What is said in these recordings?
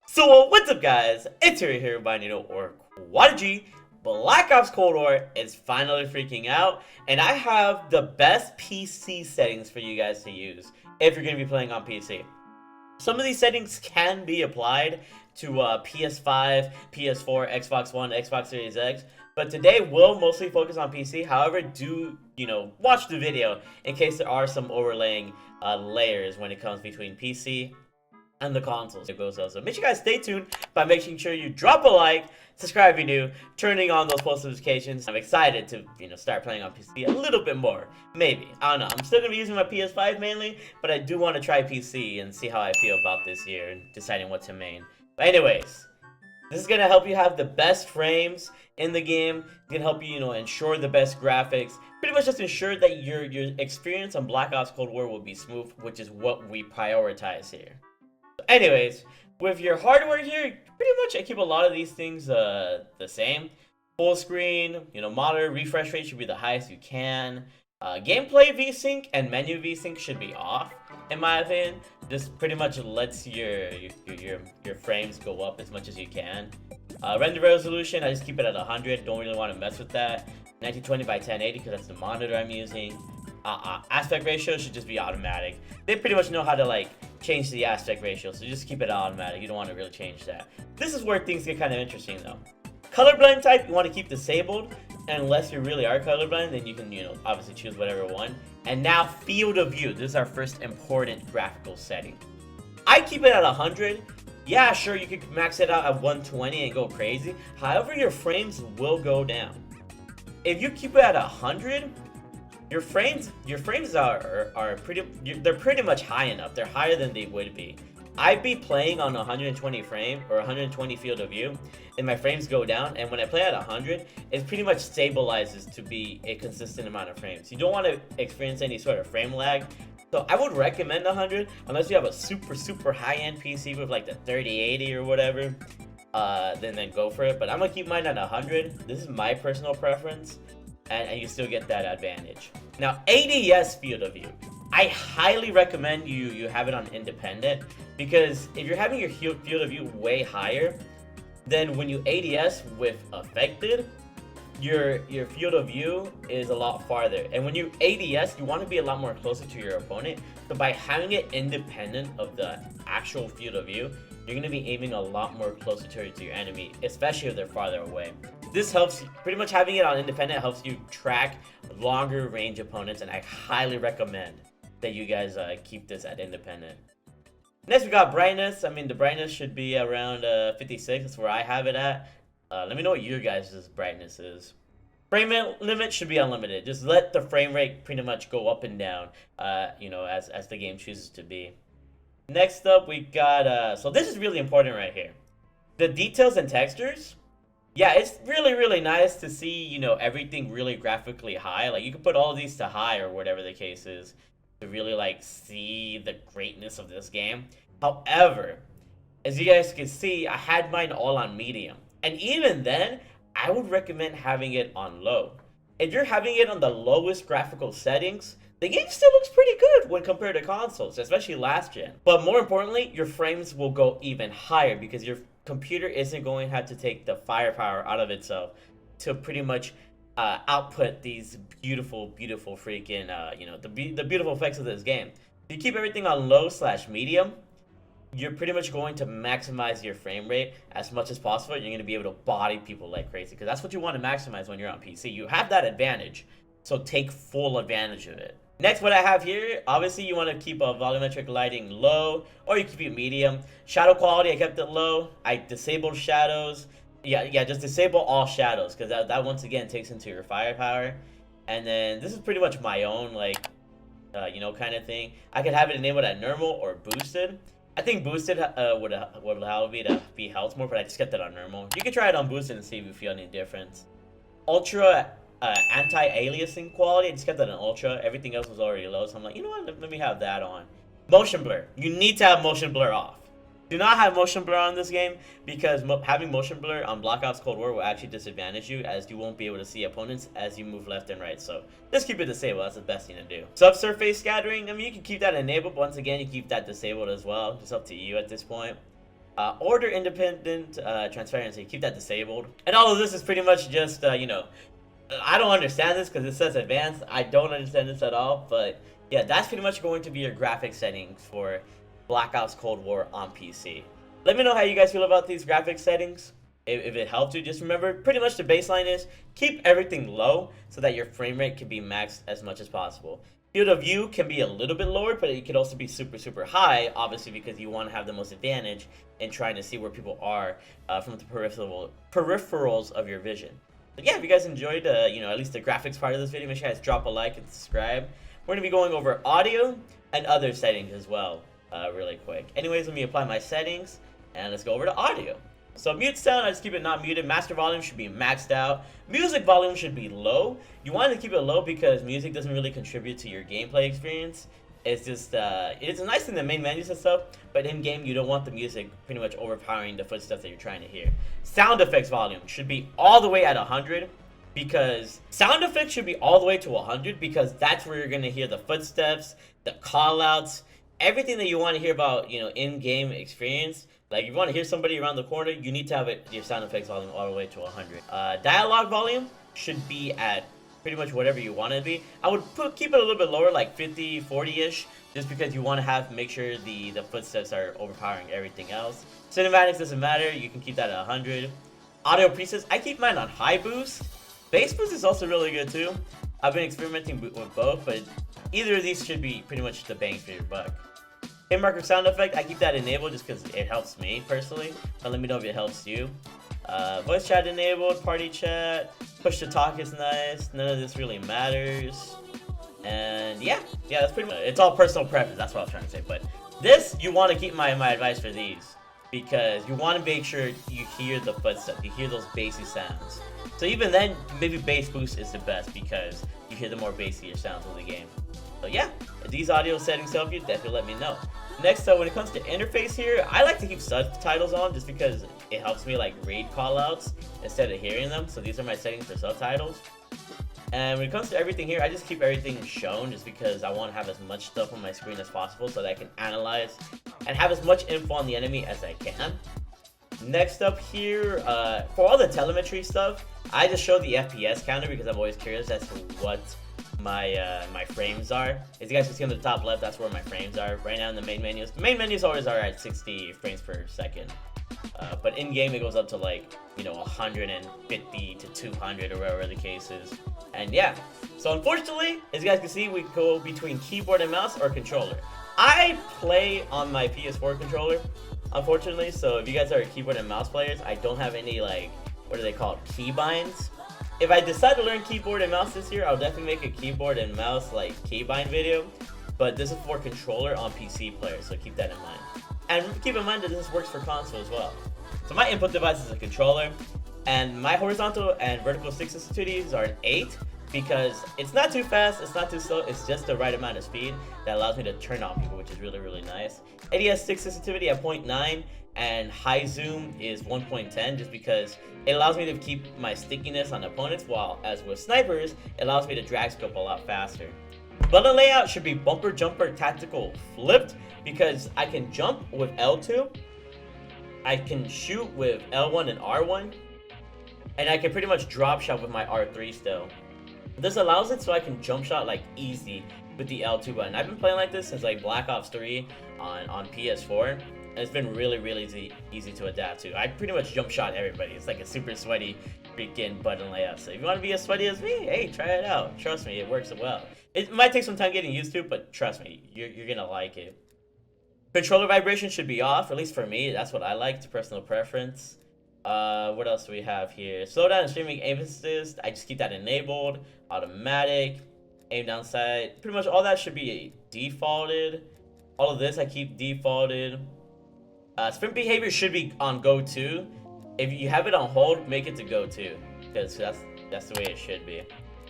So what's up guys, it's here Bayanino or Quadigy. Black Ops Cold War is finally freaking out, and I have the best PC settings for you guys to use if you're going to be playing on PC. Some of these settings can be applied to PS5, PS4, Xbox One, Xbox Series X, but today we'll mostly focus on PC. However, do, watch the video in case there are some overlaying layers when it comes between PC and the consoles. So make sure you guys stay tuned by making sure you drop a like, subscribe if you're new, turning on those post notifications. I'm excited to start playing on PC a little bit more. Maybe. I don't know. I'm still gonna be using my PS5 mainly, but I do want to try PC and see how I feel about this year and deciding what to main. But anyways, this is gonna help you have the best frames in the game. It's gonna help you, ensure the best graphics. Pretty much just ensure that your experience on Black Ops Cold War will be smooth, which is what we prioritize here. Anyways, with your hardware here, pretty much I keep a lot of these things the same. Full screen, monitor refresh rate should be the highest you can. Gameplay VSync and menu VSync should be off, in my opinion. Just pretty much lets your frames go up as much as you can. Render resolution, I just keep it at 100. Don't really want to mess with that. 1920 by 1080 because that's the monitor I'm using. Aspect ratio should just be automatic. They pretty much know how to change the aspect ratio, so just keep it automatic. You don't want to really change that. This is where things get kind of interesting though. Colorblind type you want to keep disabled, and unless you really are colorblind, then you can obviously choose whatever one. And now field of view. This is our first important graphical setting. I keep it at 100. Yeah, sure, you could max it out at 120 and go crazy. However, your frames will go down. If you keep it at 100, your frames are pretty much high enough. They're higher than they would be. I'd be playing on 120 frame or 120 field of view, and my frames go down. And when I play at 100, it pretty much stabilizes to be a consistent amount of frames. You don't want to experience any sort of frame lag. So I would recommend 100 unless you have a super high-end PC with the 3080 or whatever. Then go for it. But I'm gonna keep mine at 100. This is my personal preference. And you still get that advantage. Now, ADS field of view. I highly recommend you have it on independent, because if you're having your field of view way higher, then when you ADS with affected, your field of view is a lot farther. And when you ADS, you want to be a lot more closer to your opponent. So by having it independent of the actual field of view, you're going to be aiming a lot more closer to your enemy, especially if they're farther away. This helps, pretty much having it on independent helps you track longer range opponents, and I highly recommend that you guys keep this at independent. Next we got brightness. I mean, the brightness should be around 56, that's where I have it at. Let me know what your guys' brightness is. Frame limit should be unlimited. Just let the frame rate pretty much go up and down, as the game chooses to be. Next up, we got, so this is really important right here. The details and textures. Yeah, it's really nice to see, everything really graphically high. You can put all of these to high or whatever the case is to really, see the greatness of this game. However, as you guys can see, I had mine all on medium. And even then, I would recommend having it on low. If you're having it on the lowest graphical settings, the game still looks pretty good when compared to consoles, especially last gen. But more importantly, your frames will go even higher because your computer isn't going to have to take the firepower out of itself to pretty much output these beautiful freaking, the beautiful effects of this game. If you keep everything on low/medium, you're pretty much going to maximize your frame rate as much as possible. You're going to be able to body people like crazy because that's what you want to maximize when you're on PC. You have that advantage, so take full advantage of it. Next, what I have here, obviously you want to keep a volumetric lighting low, or you keep it medium. Shadow quality, I kept it low. I disabled shadows. Yeah, just disable all shadows, because that once again takes into your firepower. And then this is pretty much my own, kind of thing. I could have it enabled at normal or boosted. I think boosted would allow me to be health more, but I just kept it on normal. You can try it on boosted and see if you feel any difference. Ultra anti-aliasing quality, I just kept that on ultra. Everything else was already low, so I'm like, you know what, let me have that on. Motion blur. You need to have motion blur off. Do not have motion blur on this game, because having motion blur on Black Ops Cold War will actually disadvantage you, as you won't be able to see opponents as you move left and right. So just keep it disabled. That's the best thing to do. Subsurface scattering, I mean, you can keep that enabled, but once again, you keep that disabled as well. It's up to you at this point. Order independent transparency, keep that disabled. And all of this is pretty much just, you know, I don't understand this because it says advanced. I don't understand this at all, but yeah, that's pretty much going to be your graphics settings for Black Ops Cold War on PC. Let me know how you guys feel about these graphics settings. If it helped you, just remember, pretty much the baseline is keep everything low so that your frame rate can be maxed as much as possible. Field of view can be a little bit lowered, but it could also be super, super high, obviously, because you want to have the most advantage in trying to see where people are from the peripherals of your vision. But yeah, if you guys enjoyed, you know, at least the graphics part of this video, make sure you guys drop a like and subscribe. We're going to be going over audio and other settings as well, really quick. Anyways, let me apply my settings, and let's go over to audio. So mute sound, I just keep it not muted. Master volume should be maxed out. Music volume should be low. You want to keep it low because music doesn't really contribute to your gameplay experience. It's just, it's a nice thing, the main menus and stuff, but in game you don't want the music pretty much overpowering the footsteps that you're trying to hear. Sound effects volume should be all the way at 100 because sound effects should be all the way to 100 because that's where you're going to hear the footsteps, the call outs, everything that you want to hear about, you know, in-game experience. Like, if you want to hear somebody around the corner, you need to have your sound effects volume all the way to 100. Dialogue volume should be at pretty much whatever you want it to be. I would keep it a little bit lower, like 50, 40-ish, just because you want to make sure the footsteps are overpowering everything else. Cinematics doesn't matter. You can keep that at 100. Audio presets, I keep mine on high boost. Bass boost is also really good, too. I've been experimenting with both, but either of these should be pretty much the bang for your buck. Hit marker sound effect, I keep that enabled just because it helps me personally. But let me know if it helps you. Voice chat enabled, party chat, push to talk is nice. None of this really matters. And yeah, that's pretty much it. It's all personal preference. That's what I was trying to say. But this, you want to keep my advice for these because you want to make sure you hear the footsteps, you hear those bassy sounds. So even then, maybe bass boost is the best because you hear the more bassier sounds of the game. So yeah, if these audio settings help you, definitely let me know. Next, when it comes to interface here, I like to keep subtitles on just because it helps me like read callouts instead of hearing them. So these are my settings for subtitles. And when it comes to everything here, I just keep everything shown just because I want to have as much stuff on my screen as possible so that I can analyze and have as much info on the enemy as I can. Next up here, for all the telemetry stuff, I just show the FPS counter because I'm always curious as to what my frames are. As you guys can see on the top left, that's where my frames are right now in the main menus. The main menus always are at 60 frames per second. But in game it goes up to like, you know, 150 to 200 or whatever the case is. And yeah, so unfortunately, as you guys can see, we go between keyboard and mouse or controller. I play on my PS4 controller, unfortunately, so if you guys are keyboard and mouse players, I don't have any, like, what are they called, keybinds. If I decide to learn keyboard and mouse this year, I'll definitely make a keyboard and mouse like keybind video. But this is for controller on PC players, so keep that in mind. And keep in mind that this works for console as well. So my input device is a controller, and my horizontal and vertical stick sensitivities are an 8 because it's not too fast, it's not too slow, it's just the right amount of speed that allows me to turn on people, which is really, really nice. ADS stick sensitivity at 0.9 and high zoom is 1.10 just because it allows me to keep my stickiness on opponents, while as with snipers, it allows me to drag scope a lot faster. Button layout should be bumper, jumper, tactical, flipped because I can jump with L2, I can shoot with L1 and R1, and I can pretty much drop shot with my R3 still. This allows it so I can jump shot like easy with the L2 button. I've been playing like this since like Black Ops 3 on PS4. And it's been really, really easy to adapt to. I pretty much jump shot everybody. It's like a super sweaty freaking button layout. So if you want to be as sweaty as me, hey, try it out. Trust me, it works well. It might take some time getting used to, but trust me, you're gonna like it. Controller vibration should be off, at least for me. That's what I like. It's a personal preference. What else do we have here? Slowdown and streaming aim assist. I just keep that enabled. Automatic. Aim down sight. Pretty much all that should be defaulted. All of this I keep defaulted. Sprint behavior should be on go to. If you have it on hold, make it to go to, because that's the way it should be.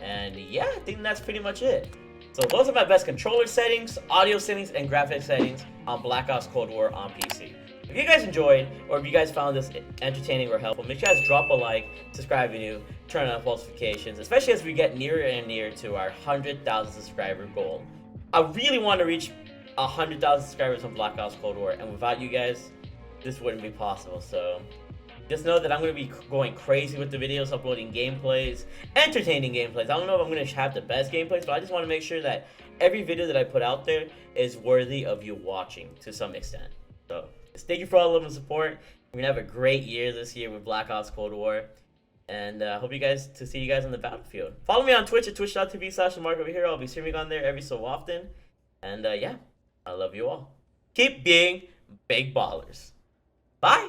And yeah, I think that's pretty much it. So those are my best controller settings, audio settings, and graphics settings on Black Ops Cold War on PC. If you guys enjoyed, or if you guys found this entertaining or helpful, make sure you guys drop a like, subscribe if you're new, turn on notifications, especially as we get nearer and nearer to our 100,000 subscriber goal. I really want to reach 100,000 subscribers on Black Ops Cold War, and without you guys, this wouldn't be possible. So just know that I'm going to be going crazy with the videos, uploading gameplays, entertaining gameplays. I don't know if I'm going to have the best gameplays, but I just want to make sure that every video that I put out there is worthy of you watching to some extent. So thank you for all the love and support. We're going to have a great year this year with Black Ops Cold War. And hope to see you guys on the battlefield. Follow me on Twitch at twitch.tv/TheMarkOfAHero. I'll be streaming on there every so often. And yeah, I love you all. Keep being big ballers. Bye.